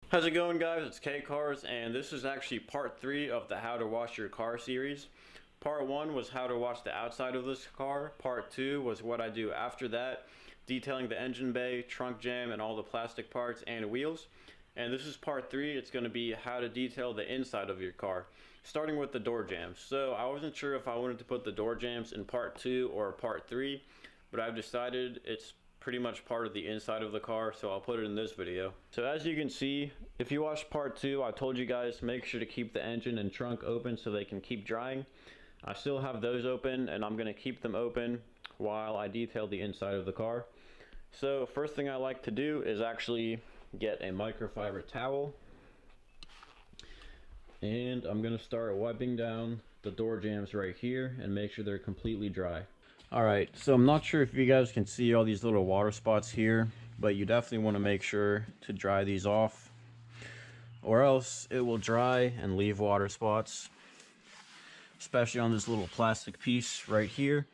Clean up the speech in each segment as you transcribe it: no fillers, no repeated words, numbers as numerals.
How's it going, guys? It's K Cars, and this is actually part 3 of the How to Wash Your Car series. Part 1 was how to wash the outside of this car. Part 2 was what I do after that, detailing the engine bay, trunk jam, and all the plastic parts and wheels. And this is part 3. It's going to be how to detail the inside of your car, starting with the door jams. So I wasn't sure if I wanted to put the door jams in part 2 or part 3, but I've decided it's pretty much part of the inside of the car, so I'll put it in this video. So as you can see, if you watched part 2, I told you guys make sure to keep the engine and trunk open so they can keep drying. I still have those open, and I'm going to keep them open while I detail the inside of the car. So first thing I like to do is actually get a microfiber towel, and I'm going to start wiping down the door jams right here and make sure they're completely dry. Alright, so I'm not sure if you guys can see all these little water spots here, but you definitely want to make sure to dry these off, or else it will dry and leave water spots, especially on this little plastic piece right here.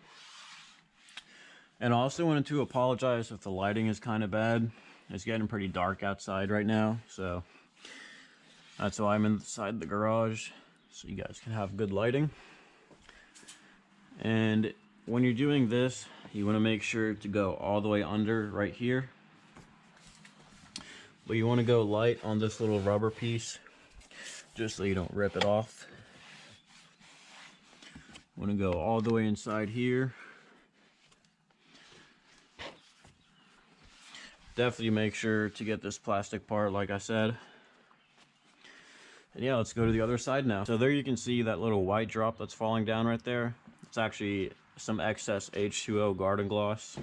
And I also wanted to apologize if the lighting is kind of bad. It's getting pretty dark outside right now, so that's why I'm inside the garage, so you guys can have good lighting. And when you're doing this, you want to make sure to go all the way under right here. But you want to go light on this little rubber piece, just so you don't rip it off. Want to go all the way inside here. Definitely make sure to get this plastic part, like I said. And yeah, let's go to the other side now. So there you can see that little white drop that's falling down right there. It's actually some excess H2O garden gloss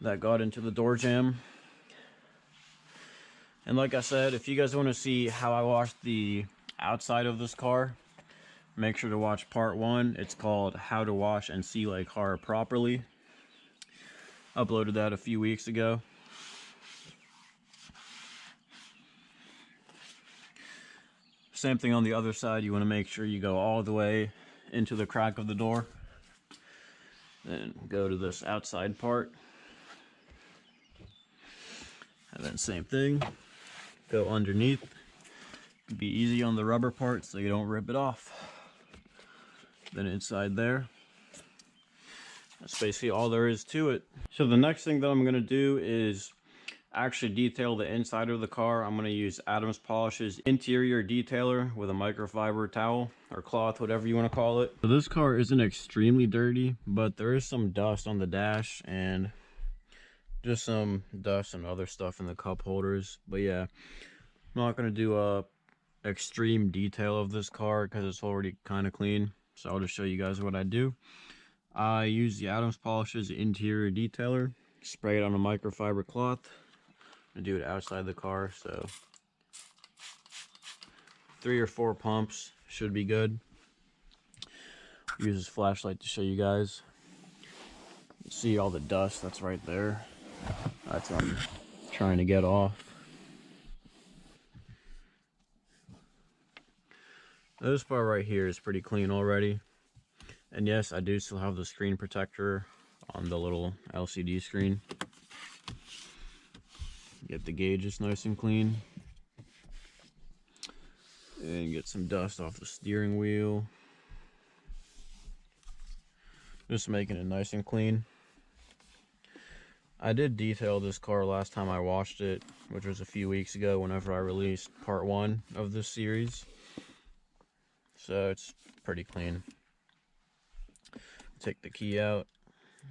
that got into the door jamb. And like I said, if you guys want to see how I wash the outside of this car, make sure to watch part 1. It's called How to Wash and Seal a Car Properly. Uploaded that a few weeks ago. Same thing on the other side. You want to make sure you go all the way into the crack of the door. Then go to this outside part. And then same thing. Go underneath. Be easy on the rubber part so you don't rip it off. Then inside there. That's basically all there is to it. So the next thing that I'm going to do is actually detail the inside of the car. I'm going to use Adams Polish's interior detailer with a microfiber towel or cloth, whatever you want to call it. So this car isn't extremely dirty, but there is some dust on the dash and just some dust and other stuff in the cup holders. But yeah, I'm not going to do a extreme detail of this car because it's already kind of clean. So I'll just show you guys what I do. I use the Adams Polish's interior detailer, spray it on a microfiber cloth. I do it outside the car, so 3 or 4 pumps should be good. Use this flashlight to show you guys. See all the dust that's right there. That's what I'm trying to get off. This part right here is pretty clean already. And yes, I do still have the screen protector on the little LCD screen. Get the gauges nice and clean. And get some dust off the steering wheel. Just making it nice and clean. I did detail this car last time I washed it, which was a few weeks ago whenever I released part 1 of this series. So it's pretty clean. Take the key out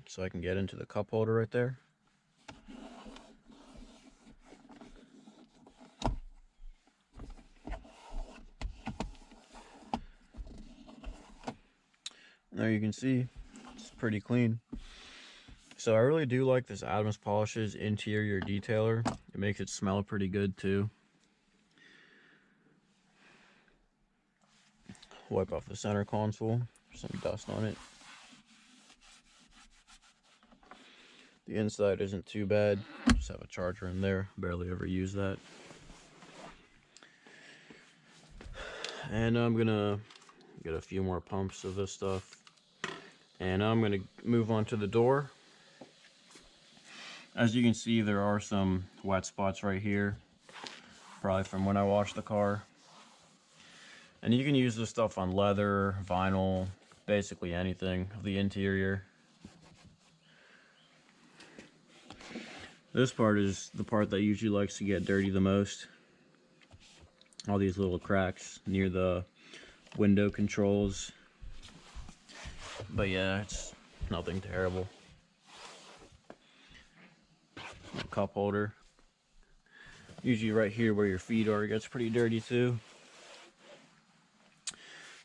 so I can get into the cup holder right there. There you can see, it's pretty clean. So I really do like this Adams Polish's interior detailer. It makes it smell pretty good too. Wipe off the center console, some dust on it. The inside isn't too bad, just have a charger in there, barely ever use that. And I'm gonna get a few more pumps of this stuff. And now I'm gonna move on to the door. As you can see, there are some wet spots right here. probably from when I washed the car. And you can use this stuff on leather, vinyl, basically anything of the interior. This part is the part that usually likes to get dirty the most. All these little cracks near the window controls. But yeah, it's nothing terrible. A cup holder. Usually right here where your feet are, it gets pretty dirty too.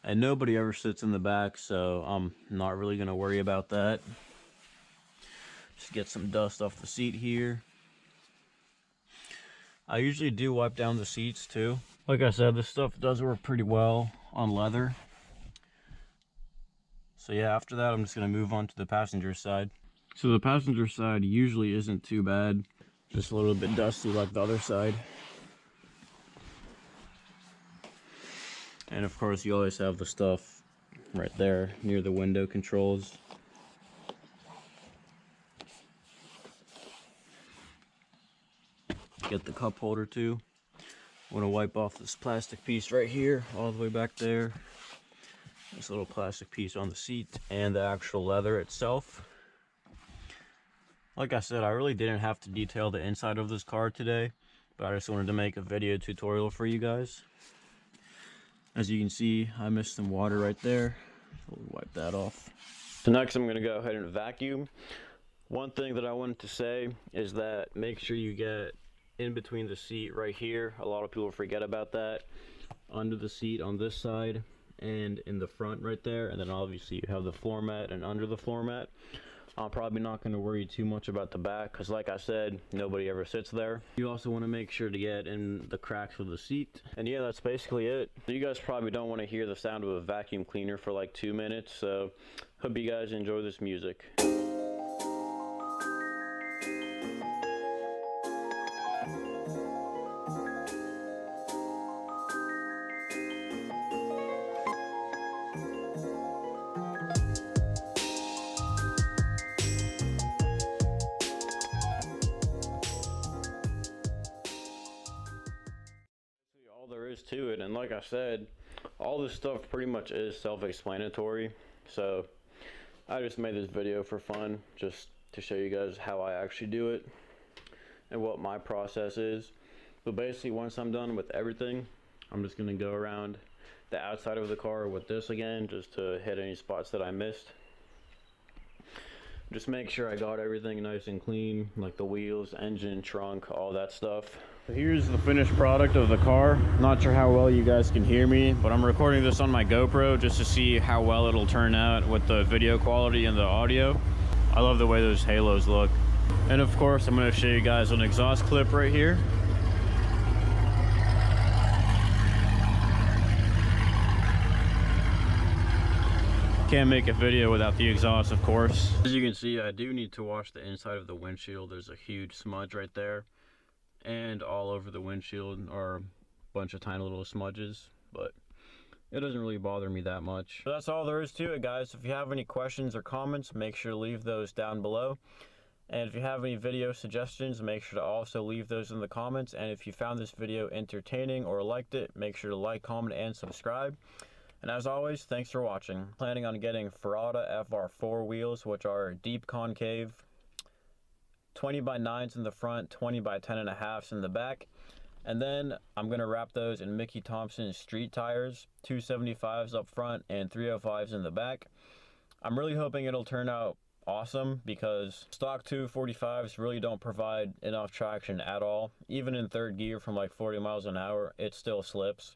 And nobody ever sits in the back, so I'm not really gonna worry about that. Just get some dust off the seat here. I usually do wipe down the seats too. Like I said, this stuff does work pretty well on leather. So yeah, after that, I'm just gonna move on to the passenger side. So the passenger side usually isn't too bad. Just a little bit dusty like the other side. And of course, you always have the stuff right there near the window controls. Get the cup holder too. I'm gonna wipe off this plastic piece right here, all the way back there. This little plastic piece on the seat and the actual leather itself. Like I said, I really didn't have to detail the inside of this car today, but I just wanted to make a video tutorial for you guys. As you can see, I missed some water right there. We'll wipe that off. So next I'm gonna go ahead and vacuum. One thing that I wanted to say is that make sure you get in between the seat right here. A lot of people forget about that. Under the seat on this side and in the front right there. And then obviously you have the floor mat and under the floor mat. I'm probably not going to worry too much about the back because like I said, nobody ever sits there. You also want to make sure to get in the cracks of the seat. And yeah, that's basically it. You guys probably don't want to hear the sound of a vacuum cleaner for like 2 minutes. So hope you guys enjoy this music. All there is to it, and like I said, all this stuff pretty much is self-explanatory, so I just made this video for fun, just to show you guys how I actually do it and what my process is. But basically, once I'm done with everything, I'm just going to go around the outside of the car with this again, just to hit any spots that I missed. Just make sure I got everything nice and clean, like the wheels, engine, trunk, all that stuff. Here's the finished product of the car. Not sure how well you guys can hear me, but I'm recording this on my GoPro just to see how well it'll turn out with the video quality and the audio. I love the way those halos look. And of course, I'm going to show you guys an exhaust clip right here. Can't make a video without the exhaust, of course. As you can see, I do need to wash the inside of the windshield. There's a huge smudge right there. And all over the windshield are a bunch of tiny little smudges, but it doesn't really bother me that much. So that's all there is to it, guys. If you have any questions or comments, make sure to leave those down below. And if you have any video suggestions, make sure to also leave those in the comments. And if you found this video entertaining or liked it, make sure to like, comment, and subscribe. And as always, thanks for watching. Planning on getting Ferrata FR4 wheels, which are deep concave, 20 by 9s in the front, 20 by 10.5s in the back. And then I'm going to wrap those in Mickey Thompson street tires, 275s up front and 305s in the back. I'm really hoping it'll turn out awesome because stock 245s really don't provide enough traction at all. Even in third gear from like 40 miles an hour, it still slips.